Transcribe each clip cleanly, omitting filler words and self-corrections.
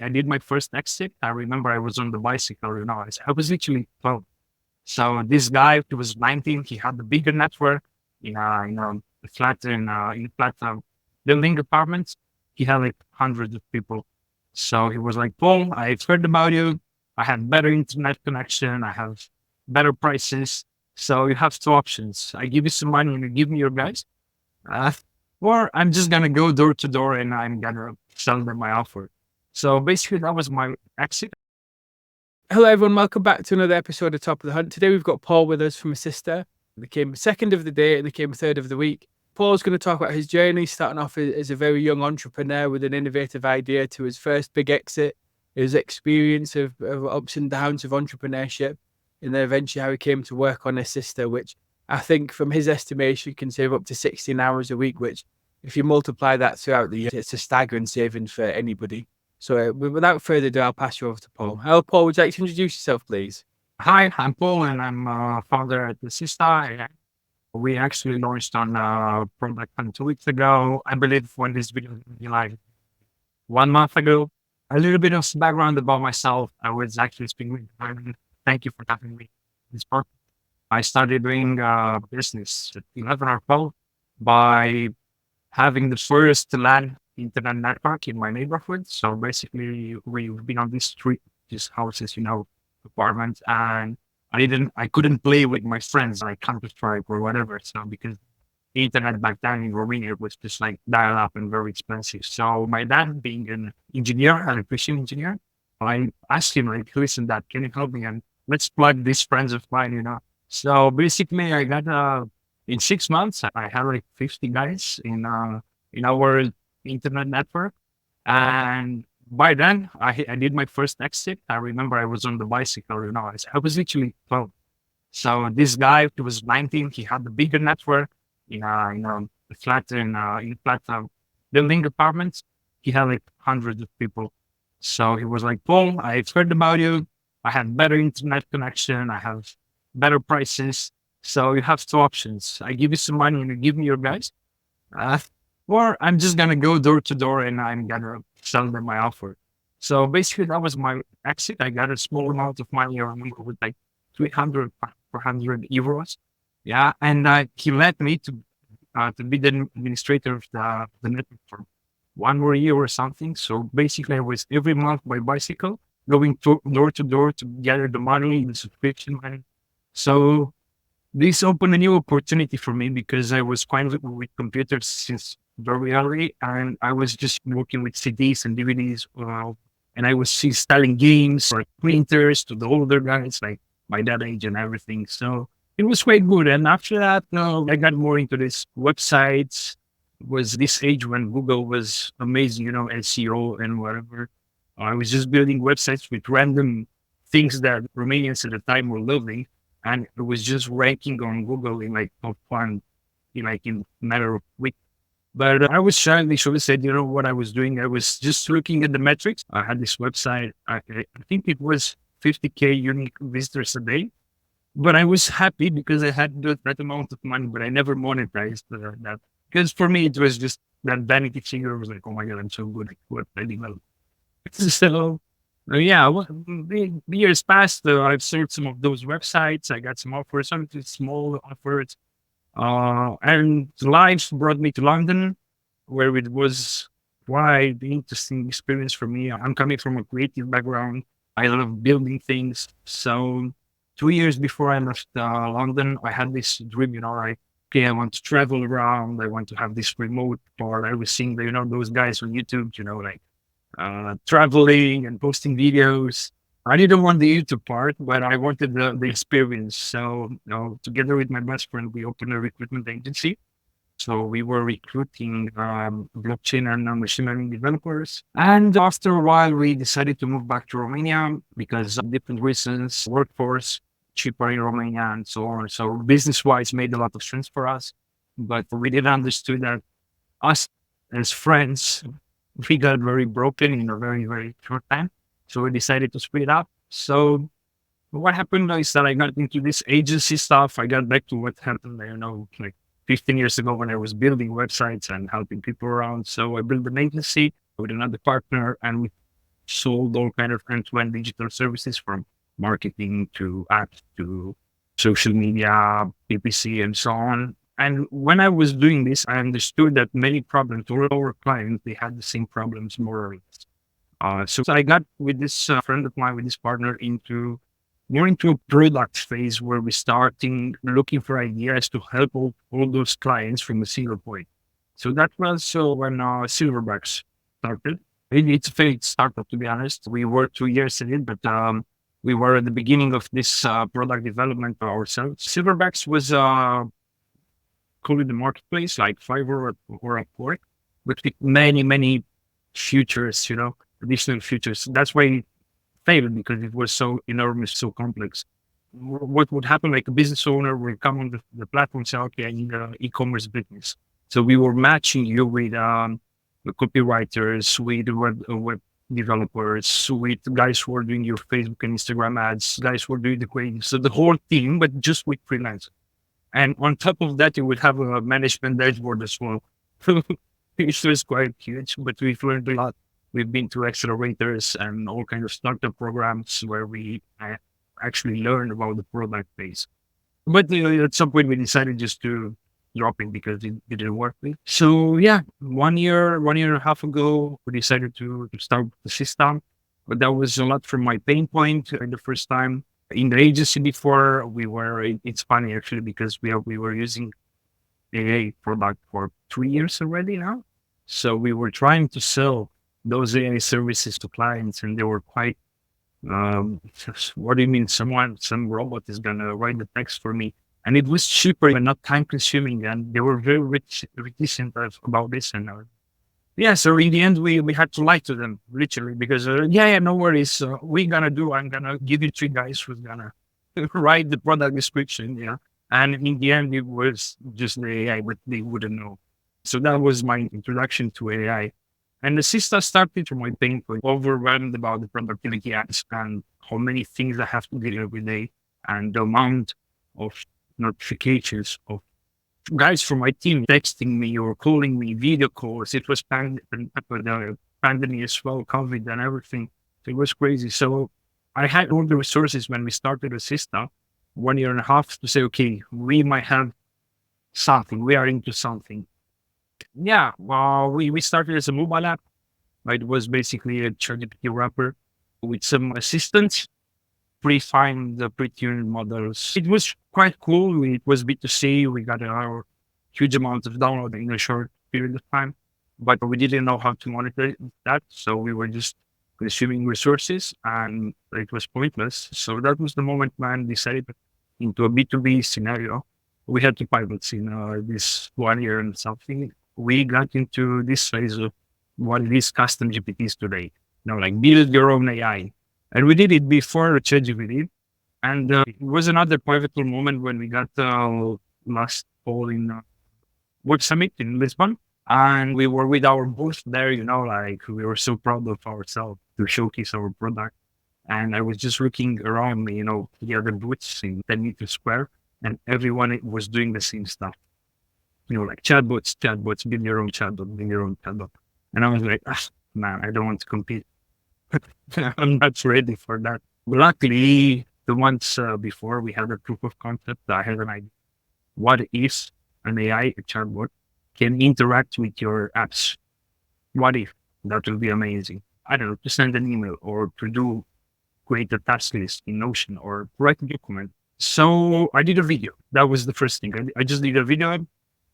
I did my first exit. I remember I was on the bicycle, I was literally 12. So this guy, he was 19, he had a bigger network a flat in a flat building apartments. He had like hundreds of people. So he was like, Paul, I've heard about you. I have better internet connection. I have better prices. So you have two options. I give you some money and you give me your guys. Uh, or I'm just gonna go door to door and I'm gonna sell them my offer. So basically, that was my exit. Hello, everyone. Welcome back to another episode of Top of the Hunt. Today, we've got Paul with us from Assista. They came second of the day and they came third of the week. Paul's going to talk about his journey, starting off as a very young entrepreneur with an innovative idea to his first big exit, his experience of ups and downs of entrepreneurship, and then eventually how he came to work on Assista, which I think from his estimation can save up to 16 hours a week, which if you multiply that throughout the year, it's a staggering savings for anybody. So without further ado, I'll pass you over to Paul. Hello, Paul. Would you like to introduce yourself, please? Hi, I'm Paul, and I'm founder at Assista. We actually launched on product 2 weeks ago. I believe when this video will be like 1 month ago. A little bit of background about myself. I was actually speaking with Ivan. Thank you for having me. This part. I started doing business at 11 or 12 by having the first land internet network in my neighborhood. So basically, we've been on this street, these houses, apartments, and I couldn't play with my friends like Counter Strike or whatever. So because the internet back then in Romania was just like dial up and very expensive. So my dad, being an engineer, an electrician engineer, I asked him like, listen, Dad, can you help me? And let's plug these friends of mine. So basically, I got in 6 months, I had like 50 guys in our internet network. And by then, I did my first exit. I remember I was on the bicycle, I was literally 12. So this guy, he was 19, he had a bigger network a flat in flat building apartments. He had like hundreds of people. So he was like, Paul, I've heard about you. I have better internet connection. I have better prices. So you have two options. I give you some money and you give me your guys. Uh, or I'm just gonna go door to door and I'm gonna sell them my offer. So basically, that was my exit. I got a small amount of money around with like 300, 400 euros. Yeah, and he led me to be the administrator of the network for 1 more year or something. So basically, I was every month by bicycle going door to door to gather the money, the subscription money. So this opened a new opportunity for me because I was quite with computers since very early, and I was just working with CDs and DVDs, and I was installing games for printers to the older guys like my dad age and everything. So it was quite good. And after that, I got more into this websites. It was this age when Google was amazing, SEO and whatever. I was just building websites with random things that Romanians at the time were loving, and it was just ranking on Google in like top one in a matter of weeks. But I was childish. I said, what I was doing? I was just looking at the metrics. I had this website. I think it was 50K unique visitors a day. But I was happy because I had that amount of money, but I never monetized that. Because for me, it was just that vanity figure. Was like, oh my God, I'm so good at what I developed. So, yeah, the years passed. I've sold some of those websites. I got some offers, some small offers. And life brought me to London, where it was quite an interesting experience for me. I'm coming from a creative background. I love building things. So 2 years before I left London, I had this dream, okay, I want to travel around. I want to have this remote part. I was seeing, those guys on YouTube, traveling and posting videos. I didn't want the YouTube part, but I wanted the experience. So, together with my best friend, we opened a recruitment agency. So we were recruiting blockchain and machine learning developers. And after a while, we decided to move back to Romania because of different reasons, workforce, cheaper in Romania and so on. So business-wise, made a lot of sense for us. But we didn't understand that us as friends, we got very broken in a very, very short time. So we decided to split up. So what happened is that I got into this agency stuff. I got back to what happened, like 15 years ago when I was building websites and helping people around. So I built an agency with another partner and we sold all kind of end-to-end digital services from marketing to apps to social media, PPC, and so on. And when I was doing this, I understood that many problems, all our clients, they had the same problems more or less. So I got with this friend of mine, with this partner, more into a product phase where we're starting looking for ideas to help all those clients from a single point. So that was when Silverbacks started. It's a fake startup, to be honest. We were 2 years in it, but we were at the beginning of this product development ourselves. Silverbacks was called the marketplace, like Fiverr or Upwork, but with many features, additional features. That's why it failed, because it was so enormous, so complex. What would happen, like a business owner will come on the platform and say, okay, I need an e-commerce business. So we were matching you with the copywriters, with web developers, with guys who are doing your Facebook and Instagram ads, guys who are doing the creative. So the whole team, but just with freelance. And on top of that, you would have a management dashboard as well. It was quite huge, but we've learned a lot. We've been to accelerators and all kinds of startup programs where we actually learned about the product base. But at some point, we decided just to drop it because it didn't work. So yeah, 1.5 years ago, we decided to start the system. But that was a lot from my pain point the first time. In the agency before, it's funny actually, because we were using AI product for 3 years already now. So we were trying to sell those AI services to clients, and they were quite, what do you mean some robot is going to write the text for me? And it was cheaper and not time consuming. And they were very reticent about this. And yeah, so in the end, we had to lie to them, literally, because no worries. I'm going to give you 3 guys who's going to write the product description, And in the end, it was just the AI, but they wouldn't know. So that was my introduction to AI. And Assista started from my pain point, overwhelmed about the productivity ads and how many things I have to deal with every day, and the amount of notifications of guys from my team texting me or calling me, video calls. It was pandemic as well, COVID and everything. So it was crazy. So I had all the resources when we started Assista 1.5 years to say, okay, we might have something. We are into something. Yeah, well, we started as a mobile app. It was basically a ChatGPT wrapper with some assistance, pre-find the pre-tuned models. It was quite cool. It was B2C. We got a huge amount of download in a short period of time, but we didn't know how to monitor that. So we were just consuming resources, and it was pointless. So that was the moment man decided into a B2B scenario. We had to pivot in this 1 year and something. We got into this phase of what it is custom GPTs today. Like build your own AI. And we did it before ChatGPT. And it was another pivotal moment when we got last fall in Work Summit in Lisbon. And we were with our booth there, we were so proud of ourselves to showcase our product. And I was just looking around me, the other booths in 10 meters square, and everyone was doing the same stuff. Like chatbots, build your own chatbot. And I was like, man, I don't want to compete. I'm not ready for that. But luckily, the months before, we had a proof of concept. I had an idea. What if an AI, a chatbot, can interact with your apps? What if? That will be amazing. I don't know, to send an email or to create a task list in Notion or write a document. So I did a video. That was the first thing. I just did a video,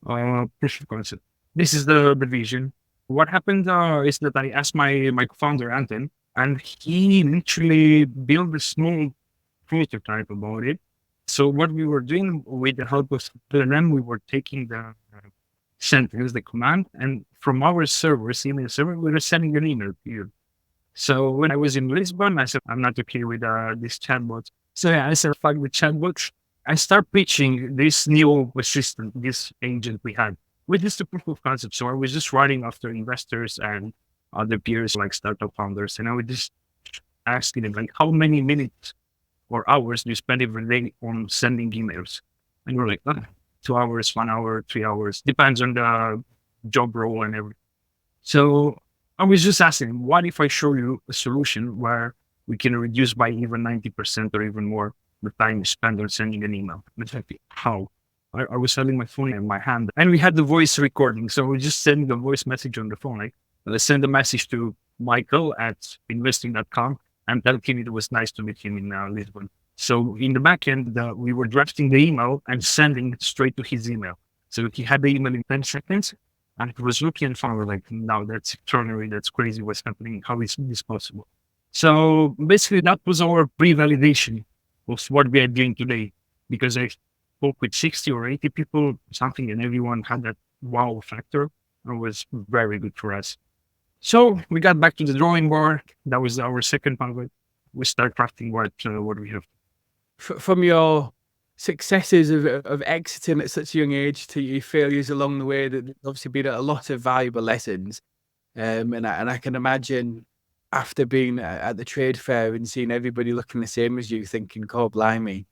proof of concept. This is the vision. What happened is that I asked my co-founder, Anton, and he literally built a small prototype about it. So what we were doing with the help of LLM, we were taking the sentence, the command, and from our email server, we were sending an email to you. So when I was in Lisbon, I said, I'm not okay with this chatbot. So yeah, I said, fuck the chatbot. I start pitching this new assistant, this agent we had, with just a proof of concept. So I was just writing after investors and other peers like startup founders. And I would just asking them, like, how many minutes or hours do you spend every day on sending emails? And we're like, 2 hours, 1 hour, 3 hours, depends on the job role and everything. So I was just asking, what if I show you a solution where we can reduce by even 90% or even more the time you spend on sending an email? And it's like, how? I was holding my phone in my hand and we had the voice recording. So we just send the voice message on the phone. Like, let's send a message to Michael at investing.com and tell him it was nice to meet him in Lisbon. So in the back end, we were drafting the email and sending it straight to his email. So he had the email in 10 seconds and it was looking and found like, no, that's extraordinary. That's crazy. What's happening? How is this possible? So basically that was our pre-validation of what we are doing today, because I spoke with 60 or 80 people, something, and everyone had that wow factor. It was very good for us. So we got back to the drawing board. That was our second pivot. We start crafting what we have. From your successes of exiting at such a young age to your failures along the way, that obviously been a lot of valuable lessons. And I can imagine after being at the trade fair and seeing everybody looking the same as you, thinking, "God, blimey,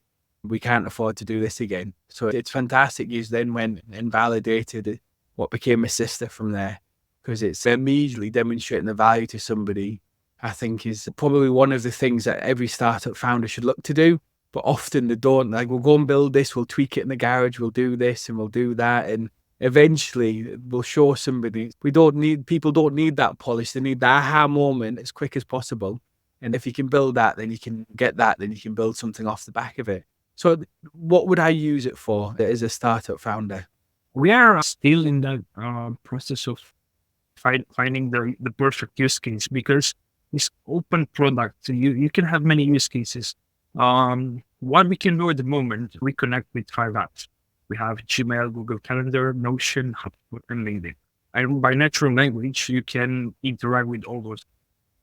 we can't afford to do this again." So it's fantastic you then went and validated what became Assista from there, because it's immediately demonstrating the value to somebody. I think is probably one of the things that every startup founder should look to do. But often they don't. Like, we'll go and build this, we'll tweak it in the garage, we'll do this and we'll do that. And eventually we'll show somebody. People don't need that polish. They need the aha moment as quick as possible. And if you can build that, then you can get that, then you can build something off the back of it. So what would I use it for as a startup founder? We are still in the process of finding the perfect use case, because it's open product. So you can have many use cases. What we can do at the moment, we connect with 5 apps. We have Gmail, Google Calendar, Notion, HubSpot, and LinkedIn. And by natural language, you can interact with all those.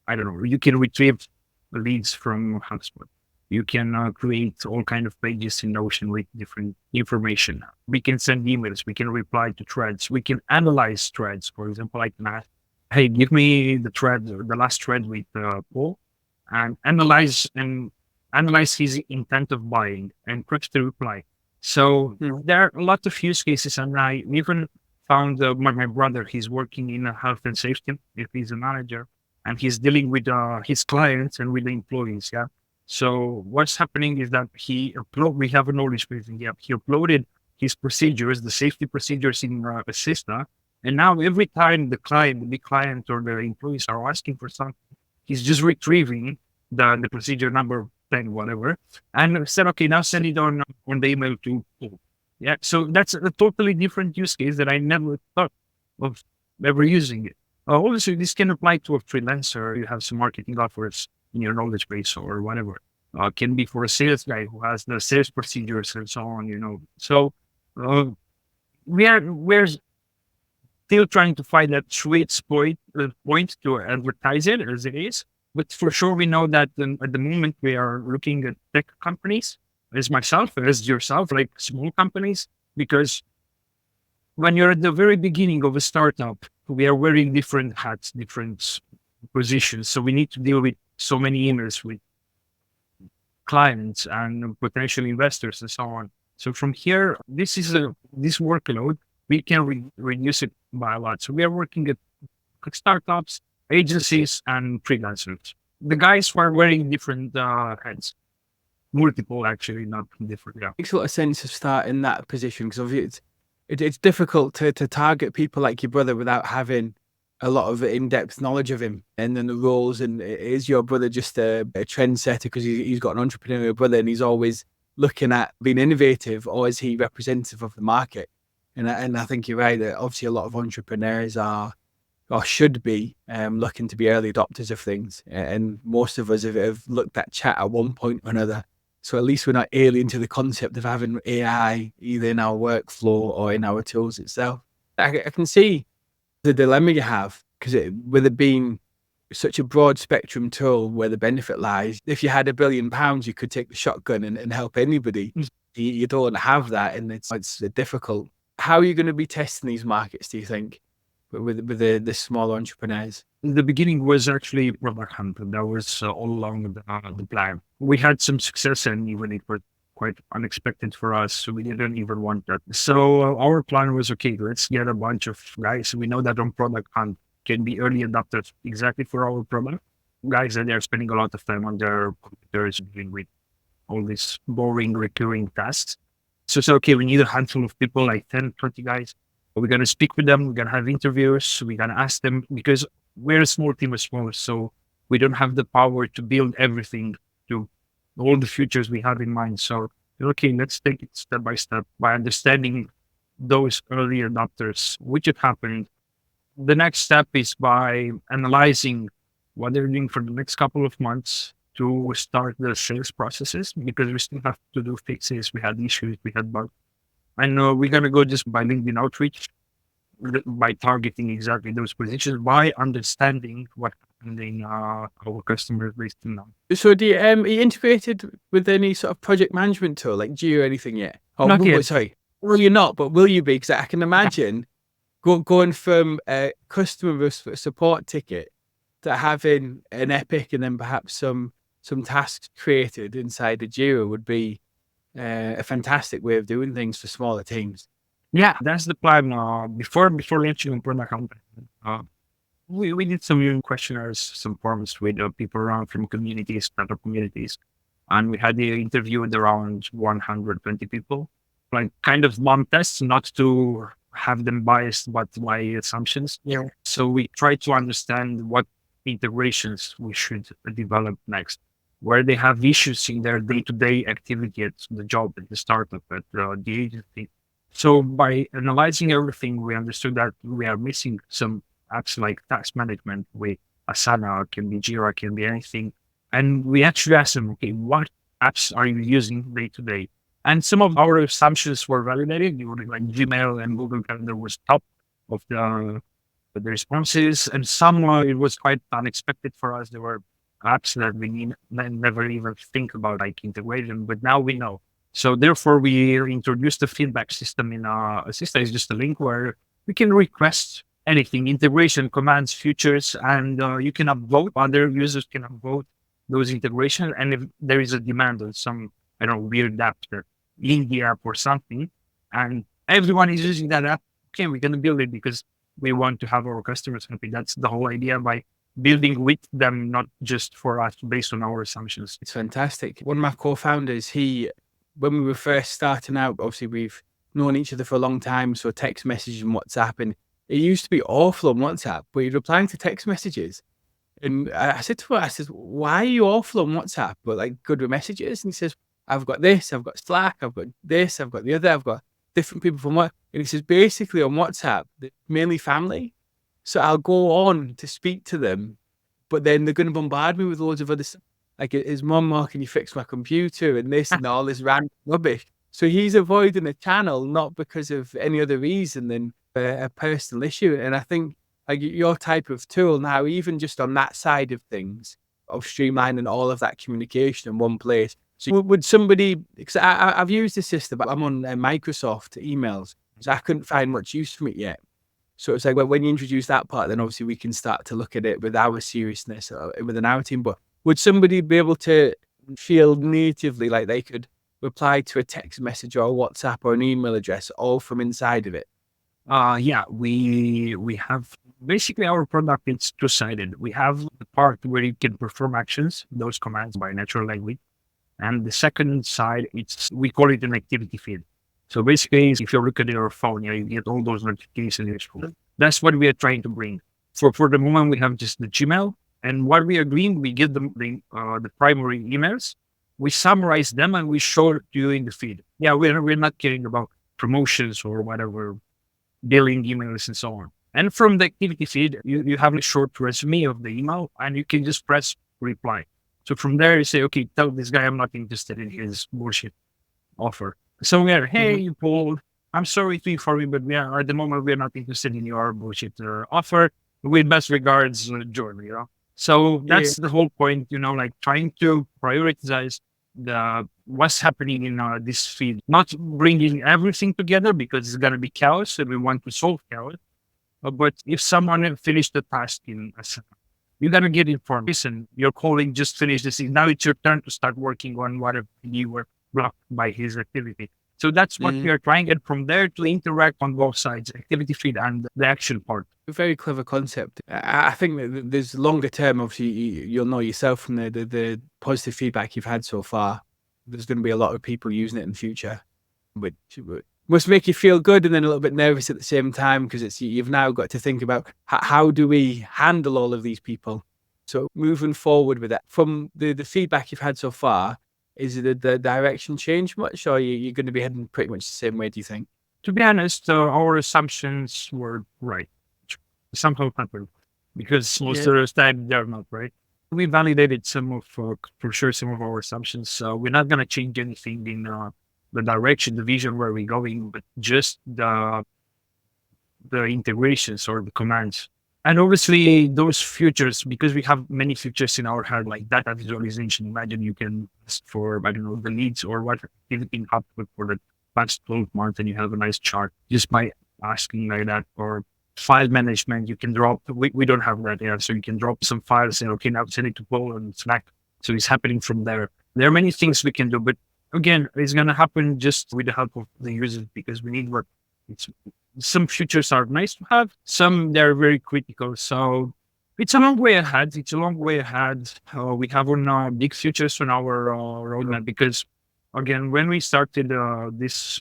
I don't know. You can retrieve leads from HubSpot. You can create all kind of pages in Notion with different information. We can send emails. We can reply to threads. We can analyze threads. For example, I can ask, "Hey, give me the last thread with Paul, and analyze his intent of buying and craft the reply." So there are a lot of use cases, and I even found my brother. He's working in health and safety. If he's a manager, and he's dealing with his clients and with the employees. Yeah. So what's happening is that we have a knowledge base, and he uploaded his procedures, the safety procedures in Assista, and now every time the client or the employees are asking for something, he's just retrieving the procedure number 10, whatever, and said, "Okay, now send it on the email to Paul." Yeah, so that's a totally different use case that I never thought of ever using it. Also, this can apply to a freelancer. You have some marketing offers in your knowledge base or whatever. Can be for a sales guy who has the sales procedures and so on. So we're still trying to find that sweet point to advertise it as it is. But for sure, we know that at the moment we are looking at tech companies, as myself, as yourself, like small companies, because when you're at the very beginning of a startup, we are wearing different hats, different positions. So we need to deal with so many emails with clients and potential investors and so on. So from here, this workload, we can reduce it by a lot. So we are working at startups, agencies, and freelancers. The guys who are wearing different hats. Multiple, actually, not different. Yeah. Makes a lot of sense to start in that position, because obviously it's difficult to target people like your brother without having a lot of in-depth knowledge of him and then the roles. And is your brother just a trendsetter because he's got an entrepreneurial brother and he's always looking at being innovative, or is he representative of the market? And I think you're right that obviously a lot of entrepreneurs are or should be looking to be early adopters of things. And most of us have looked at chat at one point or another. So at least we're not alien to the concept of having AI either in our workflow or in our tools itself. I can see the dilemma you have, because with it being such a broad spectrum tool where the benefit lies, if you had £1 billion, you could take the shotgun and help anybody. You don't have that, and it's difficult. How are you going to be testing these markets, do you think, with the small entrepreneurs? The beginning was actually product hunt. That was all along the plan. We had some success, and even it was quite unexpected for us. So we didn't even want that. So our plan was, okay, let's get a bunch of guys. We know that on product hunt, can be early adopters exactly for our product. Guys that are spending a lot of time on their computers dealing with all these boring recurring tasks. So okay, we need a handful of people, like 10, 20 guys. We're going to speak with them. We're going to have interviews. We're going to ask them because we're a small team as well. So we don't have the power to build everything to all the futures we have in mind. So, okay, let's take it step by step by understanding those early adopters, which had happened. The next step is by analyzing what they're doing for the next couple of months to start the sales processes because we still have to do fixes. We had issues, we had bugs. And we're going to go just by LinkedIn outreach, by targeting exactly those positions, by understanding what happened in our customers base now. So do you, are you integrated with any sort of project management tool like Jira or anything yet? Oh, Not yet. Sorry, well, you're not, but will you be? Because I can imagine going from a customer support ticket to having an epic and then perhaps some tasks created inside the Jira would be a fantastic way of doing things for smaller teams. Yeah, that's the plan. Before launching product company, we did some questionnaires, some forms with people around from communities, startup communities, and we had the interview with around 120 people, like kind of mom tests, not to have them biased, but by assumptions. Yeah. So we try to understand what integrations we should develop next, where they have issues in their day-to-day activity at the job, at the startup, at the agency. So by analyzing everything, we understood that we are missing some apps like task management with Asana, can be Jira, can be anything. And we actually asked them, okay, what apps are you using day to day? And some of our assumptions were validated. Like Gmail and Google Calendar was top of the responses. And some, it was quite unexpected for us. There were apps that we never even think about, like integration, but now we know. So therefore, we introduced the feedback system in Assista. Is just a link where we can request anything, integration, commands, features, and you can upvote. Other users can upvote those integrations. And if there is a demand on some, I don't know, weird app, indie app or something, and everyone is using that app, okay, we're going to build it because we want to have our customers happy. That's the whole idea by building with them, not just for us, based on our assumptions. It's fantastic. One of my co-founders, when we were first starting out, obviously we've known each other for a long time, so text messages and WhatsApp, and it used to be awful on WhatsApp, but he'd replying to text messages. And I said to her, why are you awful on WhatsApp, but like good with messages? And he says, I've got this, I've got Slack, I've got this, I've got the other, I've got different people from work. And he says, basically on WhatsApp, mainly family. So I'll go on to speak to them, but then they're going to bombard me with loads of other stuff. Like his mum, can you fix my computer and this and all this random rubbish. So he's avoiding a channel, not because of any other reason than a personal issue. And I think like your type of tool now, even just on that side of things, of streamlining all of that communication in one place. So would somebody, because I've used the system, but I'm on Microsoft emails, so I couldn't find much use from it yet. So it's like, well, when you introduce that part, then obviously we can start to look at it with our seriousness within our team. But would somebody be able to feel natively like they could reply to a text message or a WhatsApp or an email address all from inside of it? Yeah, we have basically our product is two-sided. We have the part where you can perform actions, those commands by natural language. And the second side, we call it an activity feed. So basically, if you look at your phone, you get all those notifications. That's what we are trying to bring. For the moment, we have just the Gmail. And what we are doing, we get the primary emails, we summarize them, and we show it to you in the feed. Yeah, we're not caring about promotions or whatever, billing emails and so on. And from the activity feed, you have a short resume of the email, and you can just press reply. So from there, you say, okay, tell this guy I'm not interested in his bullshit offer. So we are, hey, Paul, I'm sorry to inform you, but at the moment, we're not interested in your bullshit offer. With best regards, Jordan, So that's the whole point, like trying to prioritize what's happening in this feed, not bringing everything together because it's going to be chaos and we want to solve chaos. But if someone finished the task in Asana, you got to get informed. Listen, your colleague just finished this. Now it's your turn to start working on whatever you were blocked by his activity. So that's what we are trying. And from there to interact on both sides, activity feed and the action part. A very clever concept. I think that there's longer term, obviously, you'll know yourself from the positive feedback you've had so far. There's going to be a lot of people using it in the future, which must make you feel good and then a little bit nervous at the same time, because you've now got to think about how do we handle all of these people. So moving forward with that, from the feedback you've had so far, is the direction change much, or you're going to be heading pretty much the same way, do you think? To be honest, our assumptions were right. Somehow happened because most of the time they're not right. We validated some of, for sure, some of our assumptions. So we're not going to change anything in the direction, the vision where we're going, but just the integrations or the commands. And obviously those features, because we have many features in our head, like data visualization. Imagine you can ask for, I don't know, the leads or what activity happened for the past 12 months and you have a nice chart just by asking like that. Or file management, you can drop, we don't have that yet. So you can drop some files and okay, now send it to Paul and Slack. So it's happening from there. There are many things we can do, but again, it's going to happen just with the help of the users because we need work. Some features are nice to have, some they're very critical. So it's a long way ahead. We have on big features on our roadmap because, again, when we started this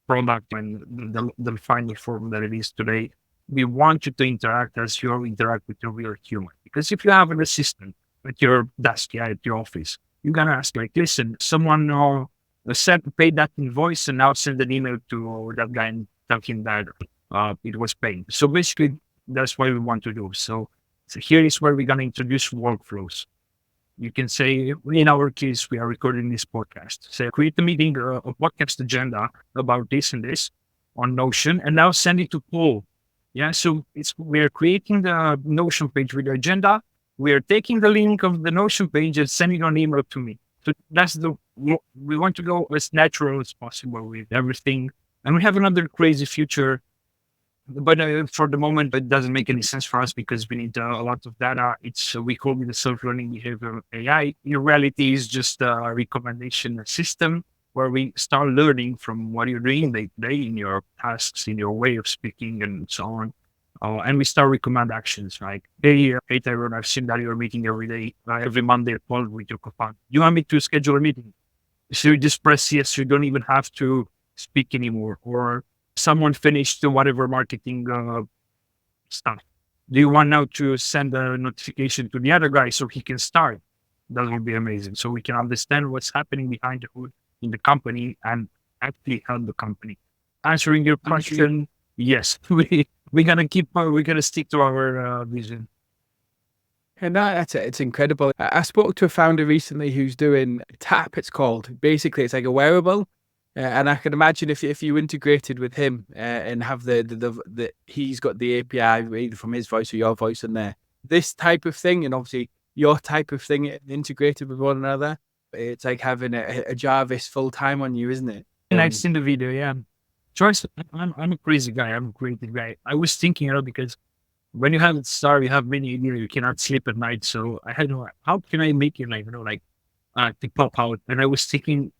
product and the final form that it is today, we want you to interact as you interact with a real human. Because if you have an assistant at your desk, at your office, you're going to ask, like, listen, someone said to pay that invoice and now send an email to that guy and tell him that it was paid. So basically, that's what we want to do. So here is where we're going to introduce workflows. You can say, in our case, we are recording this podcast. Say, create a meeting, a podcast agenda about this and this on Notion, and now send it to Paul. Yeah, so we're creating the Notion page with the agenda. We are taking the link of the Notion page and sending an email to me. So we want to go as natural as possible with everything. And we have another crazy future, but for the moment, it doesn't make any sense for us because we need a lot of data. We call it the self-learning behavior AI. In reality, it's just a recommendation system where we start learning from what you're doing day to day in your tasks, in your way of speaking and so on. And we start recommend actions like, hey Tyrone, I've seen that you're meeting every day, every Monday at 12 with your co-founder. You want me to schedule a meeting? So you just press yes, you don't even have to speak anymore. Or someone finished whatever marketing stuff. Do you want now to send a notification to the other guy so he can start? That would be amazing. So we can understand what's happening behind the hood in the company and actually help the company. Answering your question, yes, we're gonna stick to our vision. And that's it. It's incredible. I spoke to a founder recently who's doing Tap. It's called. Basically, it's like a wearable, and I can imagine if you integrated with him and have the he's got the API either from his voice or your voice in there. This type of thing, and obviously your type of thing integrated with one another. It's like having a Jarvis full time on you, isn't it? And I've seen the video. Yeah. Choice. I'm a crazy guy. I'm a creative guy. I was thinking, because when you have a star, you have many ideas. You cannot sleep at night. So I had how can I make it to pop out? And I was thinking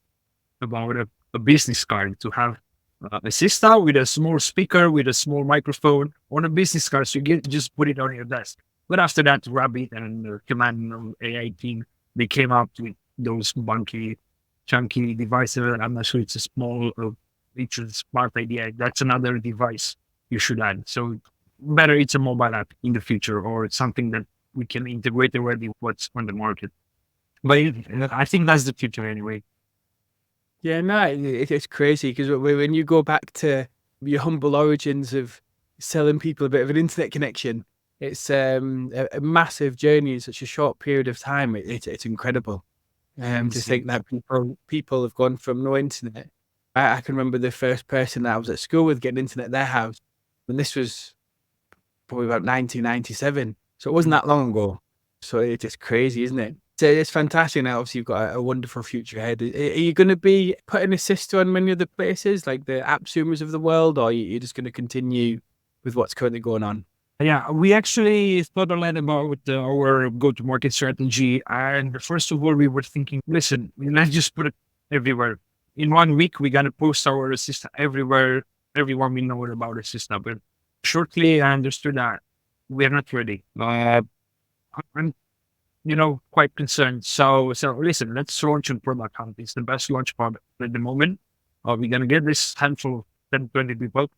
about a business card to have Assista with a small speaker with a small microphone on a business card. So you just put it on your desk. But after that, Rabbit and the Command AI team, they came up with those bunky, chunky devices. I'm not sure it's a small. It's a smart idea. That's another device you should add. So better it's a mobile app in the future or it's something that we can integrate already what's on the market. But I think that's the future anyway. Yeah, no, it's crazy because when you go back to your humble origins of selling people a bit of an internet connection, it's a massive journey in such a short period of time. It's incredible to think that people have gone from no internet. I can remember the first person that I was at school with getting internet at their house. And this was probably about 1997. So it wasn't that long ago. So it's just crazy, isn't it? So it's fantastic. Now, obviously, you've got a wonderful future ahead. Are you going to be putting Assista on many other places, like the AppSumers of the world, or are you just going to continue with what's currently going on? Yeah, we actually thought a lot about our go-to-market strategy. And first of all, we were thinking, listen, let's just put it everywhere. in 1 week, we're going to post our Assista everywhere, everyone we know about Assista. But shortly, I understood that we're not ready. I'm, quite concerned. So listen, let's launch a product hunt. It's the best launch product at the moment. We're going to get this handful of 10, 20 people.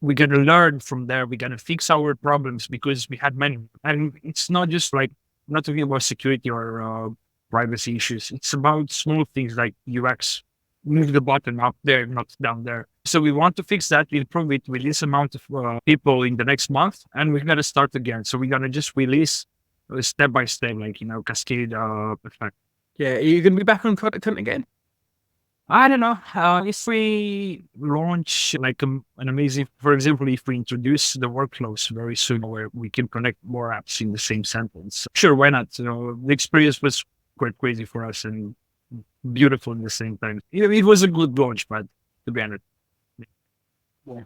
We're going to learn from there. We're going to fix our problems because we had many. And it's not just like, I'm not talking about security or privacy issues. It's about small things like UX. Move the button up there, not down there. So we want to fix that, improve it with this amount of people in the next month, and we're going to start again. So we're going to just release step by step, like, cascade effect. Yeah, are you going to be back on Product Hunt again? I don't know. If we launch like an amazing, for example, if we introduce the workflows very soon where we can connect more apps in the same sentence, sure, why not? The experience was quite crazy for us and beautiful at the same time. It was a good launch, but to be honest. Yeah.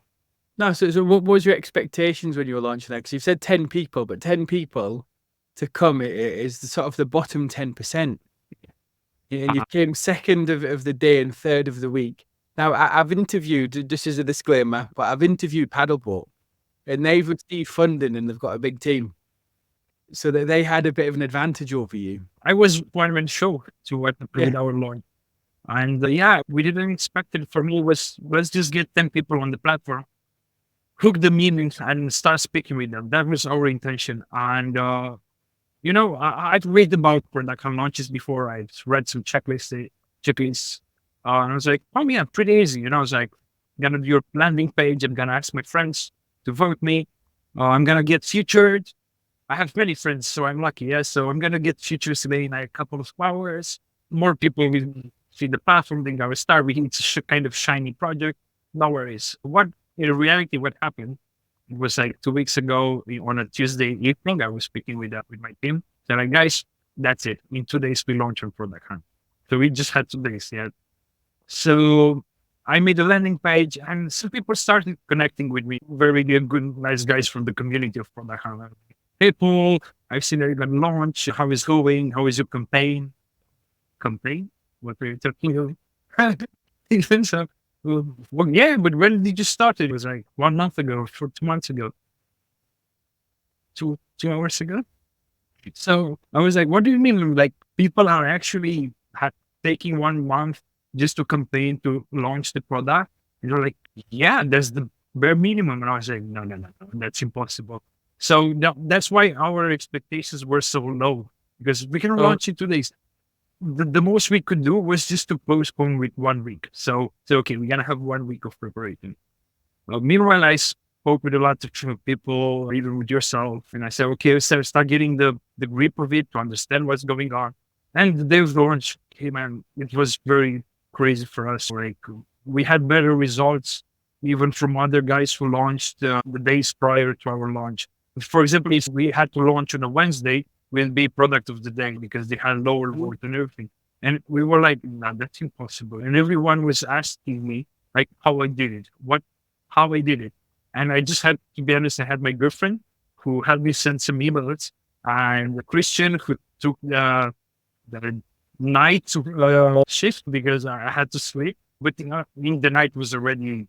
No, so what was your expectations when you were launching that? Because you've said 10 people, but 10 people to come is the sort of the bottom 10%. And you came second of the day and third of the week. Now, I've interviewed, just as a disclaimer, but I've interviewed Paddleboat, and they've received funding and they've got a big team. So that they had a bit of an advantage over you. I was one man show to what with our launch. And we didn't expect it. For me, was let's just get 10 people on the platform, hook them in and start speaking with them. That was our intention. And I'd read about production launches before. I'd read some checklists. And I was like, oh yeah, pretty easy. I was like, I'm gonna do your landing page. I'm gonna ask my friends to vote me. I'm gonna get featured. I have many friends, so I'm lucky. Yeah, so I'm gonna get featured today in a couple of hours. More people will see the platform. Then I will start. It's a kind of shiny project. No worries. In reality, what happened? It was like 2 weeks ago on a Tuesday evening. I was speaking with my team. They're like, guys, that's it. In 2 days, we launch our product hunt. So we just had 2 days. Yeah. So I made a landing page, and some people started connecting with me. Very good, nice guys from the community of product hunt. Hey, Paul, I've seen that you're going to launch. How is it going? How is your campaign? Campaign? What are you talking about? Even so. Well, yeah, but when did you start it? It was like 1 month ago, 2 months ago, 2 hours ago. So I was like, what do you mean? Like, people are actually taking 1 month just to campaign to launch the product? And they're like, yeah, that's the bare minimum. And I was like, no, that's impossible. So that's why our expectations were so low, because we can launch in 2 days. The most we could do was just to postpone with 1 week. So okay, we're going to have 1 week of preparation. Meanwhile, I spoke with a lot of people, even with yourself. And I said, okay, start getting the grip of it to understand what's going on. And the day of launch came, and it was very crazy for us. Like, we had better results even from other guys who launched the days prior to our launch. For example, if we had to launch on a Wednesday, we'll be product of the day because they had lower vote and everything. And we were like, no, that's impossible. And everyone was asking me like how I did it, how I did it. And I just had, to be honest, I had my girlfriend who had me send some emails, and a Christian who took the night shift because I had to sleep. But in the night was already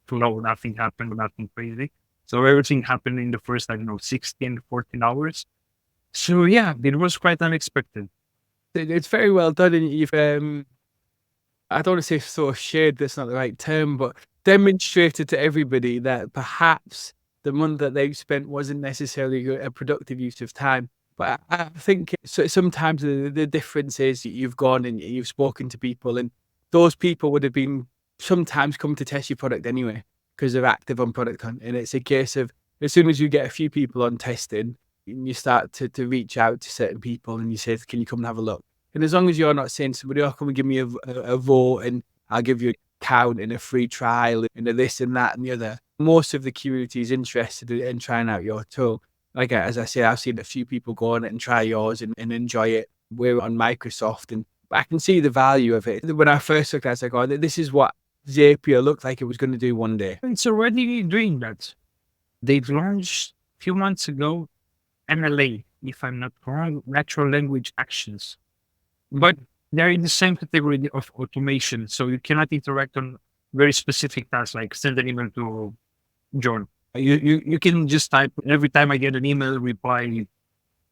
slow. Nothing happened, nothing crazy. So everything happened in the first, 16, 14 hours. So yeah, it was quite unexpected. It's very well done. And you've, I don't want to say sort of shared, that's not the right term, but demonstrated to everybody that perhaps the money that they've spent wasn't necessarily a productive use of time. But I think sometimes the difference is you've gone and you've spoken to people, and those people would have been sometimes come to test your product anyway because they're active on Product Hunt. And it's a case of, as soon as you get a few people on testing, you start to reach out to certain people and you say, can you come and have a look? And as long as you're not saying somebody, come and give me a vote and I'll give you a account and a free trial and a this and that and the other, most of the community is interested in trying out your tool. Like, as I say, I've seen a few people go on it and try yours and enjoy it. We're on Microsoft, and I can see the value of it. When I first looked at it, I was like, this is what Zapier looked like it was going to do one day. It's already doing that. They've launched a few months ago NLA, if I'm not wrong, natural language actions. But they're in the same category of automation. So you cannot interact on very specific tasks like send an email to John. You can just type every time I get an email, reply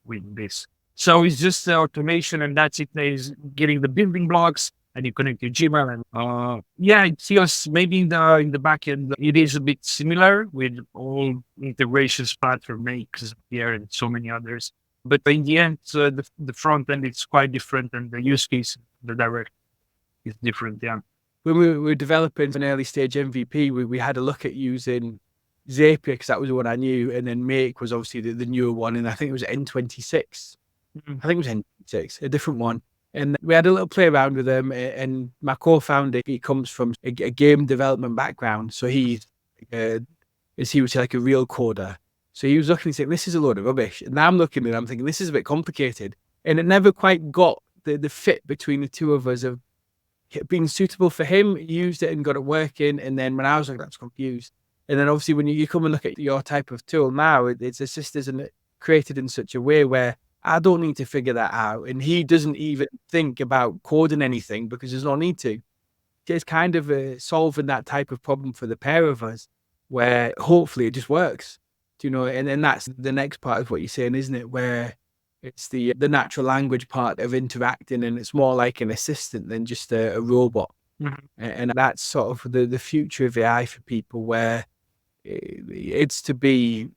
with this. So it's just the automation, and that's it. Is getting the building blocks, and you connect your Gmail, and yeah, it feels maybe in the back end it is a bit similar with all integrations, platform makes here and so many others. But in the end, the front end it's quite different, and the use case, the direct is different. Yeah. When we were developing an early stage MVP, we had a look at using Zapier because that was the one I knew, and then Make was obviously the newer one, and I think it was N26. I think it was N26, a different one. And we had a little play around with them. And my co-founder, he comes from a game development background, so he was like a real coder. So he was looking and saying, "This is a load of rubbish." And I'm looking and I'm thinking, "This is a bit complicated," and it never quite got the fit between the two of us of being suitable for him. He used it and got it working, and then when I was like, "That's confused." And then obviously when you come and look at your type of tool now, it's Assista and created in such a way where I don't need to figure that out. And he doesn't even think about coding anything because there's no need to. It's kind of solving that type of problem for the pair of us where hopefully it just works. Do you know? And then that's the next part of what you're saying, isn't it? Where it's the natural language part of interacting, and it's more like an assistant than just a robot. And that's sort of the future of AI for people, where it's to be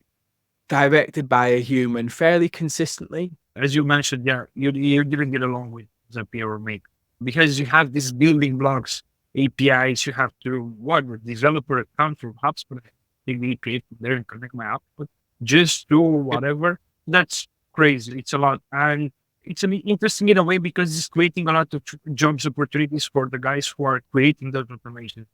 directed by a human fairly consistently. As you mentioned, yeah, you didn't get along with Zapier or Make because you have these building blocks, APIs. You have to developer account from HubSpot. They create from there and connect my output. Just do whatever. That's crazy. It's a lot, and it's interesting in a way because it's creating a lot of jobs opportunities for the guys who are creating those automation.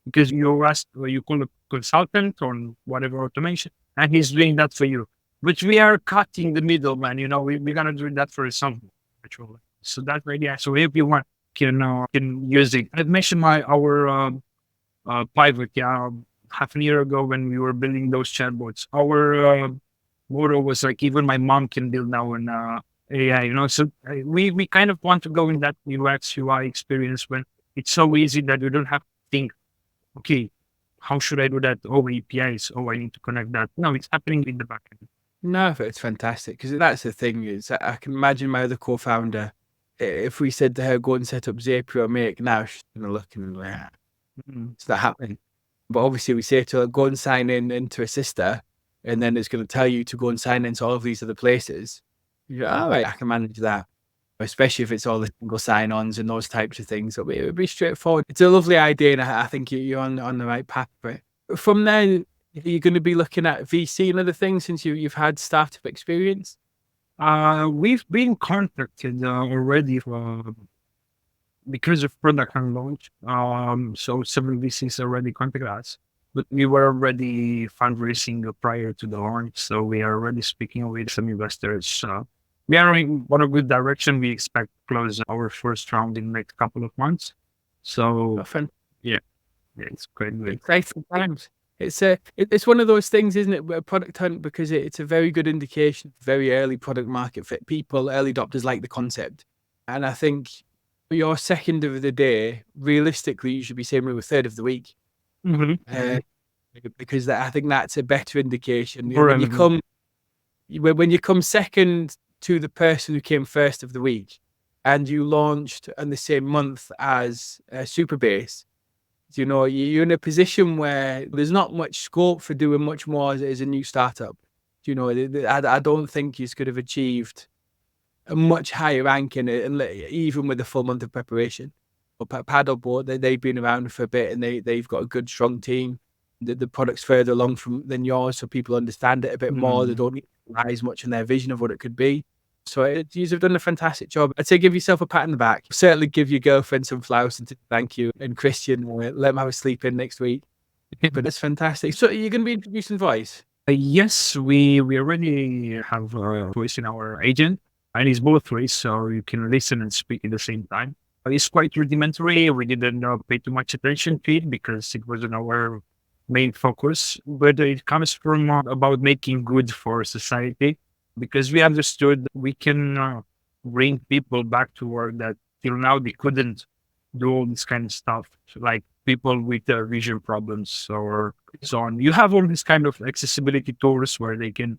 Because you call a consultant on whatever automation, and he's doing that for you. But we are cutting the middleman. We're gonna do that for some actually. So that idea. So everyone can use it. I mentioned our pivot. Yeah, half a year ago when we were building those chatbots, our motto was like even my mom can build now an AI. So we kind of want to go in that UX UI experience when it's so easy that you don't have to think, okay, how should I do that? Oh, APIs. Oh, I need to connect that. No, it's happening in the backend. No, it's fantastic because that's the thing is I can imagine my other co-founder, if we said to her, go and set up Zapier or Make, now she's going to look and like, it's not happening. But obviously we say to her, go and sign into Assista, and then it's going to tell you to go and sign into all of these other places. You're like, all right, I can manage that. Especially if it's all the single sign-ons and those types of things. It'll be straightforward. It's a lovely idea, and I think you're on the right path for it. From there, you're going to be looking at VC and other things since you've had startup experience? We've been contacted already because of product and launch. So several VCs already contacted us, but we were already fundraising prior to the launch. So we are already speaking with some investors. We are in a good direction. We expect to close our first round in the next couple of months. So yeah, it's quite good. Exciting times. It's one of those things, isn't it? Product hunt, because it's a very good indication, very early product market fit. People, early adopters like the concept. And I think your second of the day, realistically, you should be saying we were third of the week. Because I think that's a better indication. When you come second to the person who came first of the week, and you launched in the same month as Superbase, you're in a position where there's not much scope for doing much more as a new startup. I don't think you could have achieved a much higher ranking, even with a full month of preparation. But Paddleboard, they've been around for a bit, and they've got a good, strong team. The product's further along than yours, so people understand it a bit more. They don't realize much in their vision of what it could be. So you've done a fantastic job. I'd say give yourself a pat on the back. Certainly give your girlfriend some flowers and thank you. And Christian, let him have a sleep in next week. But it's fantastic. So you're going to be introducing voice? Yes, we already have a voice in our agent, and it's both ways, so you can listen and speak at the same time. It's quite rudimentary. We didn't pay too much attention to it because it wasn't our main focus, but it comes from about making good for society, because we understood we can bring people back to work that till now they couldn't do all this kind of stuff, like people with vision problems or so on. You have all these kind of accessibility tools where they can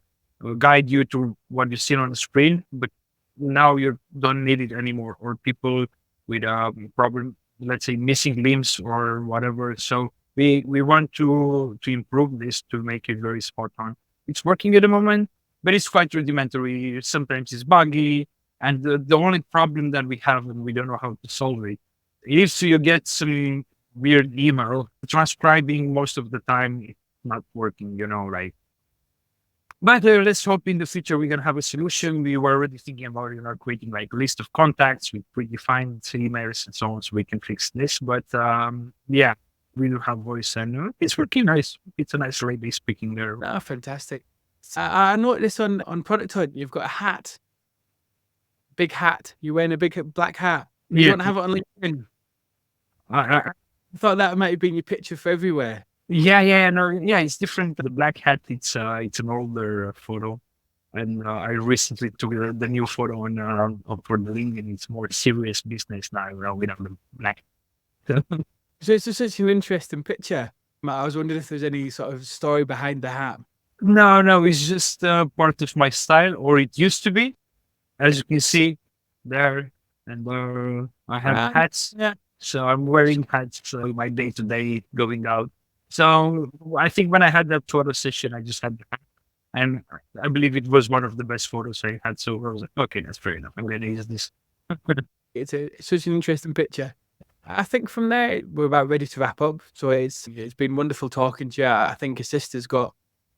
guide you to what you see on the screen, but now you don't need it anymore. Or people with a problem, let's say missing limbs or whatever. So we want to improve this to make it very spot on. It's working at the moment, but it's quite rudimentary. Sometimes it's buggy, and the only problem that we have, and we don't know how to solve it, is you get some weird email transcribing most of the time. It's not working, like. But let's hope in the future we're gonna have a solution. We were already thinking about creating like a list of contacts with predefined emails and so on, so we can fix this. But yeah, we do have voice, and it's working nice. It's a nice way speaking there. Oh, fantastic. I noticed on Product Hunt, you've got a hat. Big hat. You're wearing a big black hat. You Yeah. don't have it on LinkedIn. I thought that might have been your picture for everywhere. Yeah, it's different. The black hat, it's an older photo, and I recently took the new photo on for the LinkedIn. It's more serious business now, without the black. So it's just such an interesting picture. I was wondering if there's any sort of story behind the hat. No, it's just part of my style, or it used to be. As you can see there, and I have hats. Yeah. So I'm wearing hats my day to day going out. So I think when I had that photo session, I just had the hat, and I believe it was one of the best photos I had. So I was like, okay, that's fair enough. I'm going to use this. It's such an interesting picture. I think from there we're about ready to wrap up. So it's been wonderful talking to you. I think Assista's got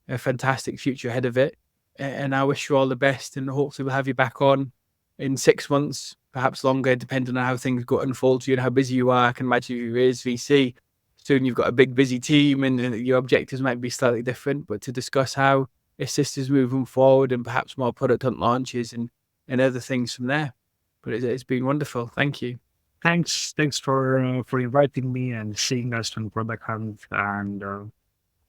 a fantastic future ahead of it, and I wish you all the best. And hopefully we'll have you back on in 6 months, perhaps longer, depending on how things go unfold to you and how busy you are. I can imagine if you raise VC soon, you've got a big busy team, and your objectives might be slightly different. But to discuss how Assista's moving forward and perhaps more Product Hunt launches and other things from there. But it's been wonderful. Thank you. Thanks for inviting me and seeing us on Product Hunt, and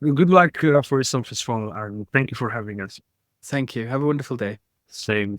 good luck for your successful. And thank you for having us. Thank you. Have a wonderful day. Same.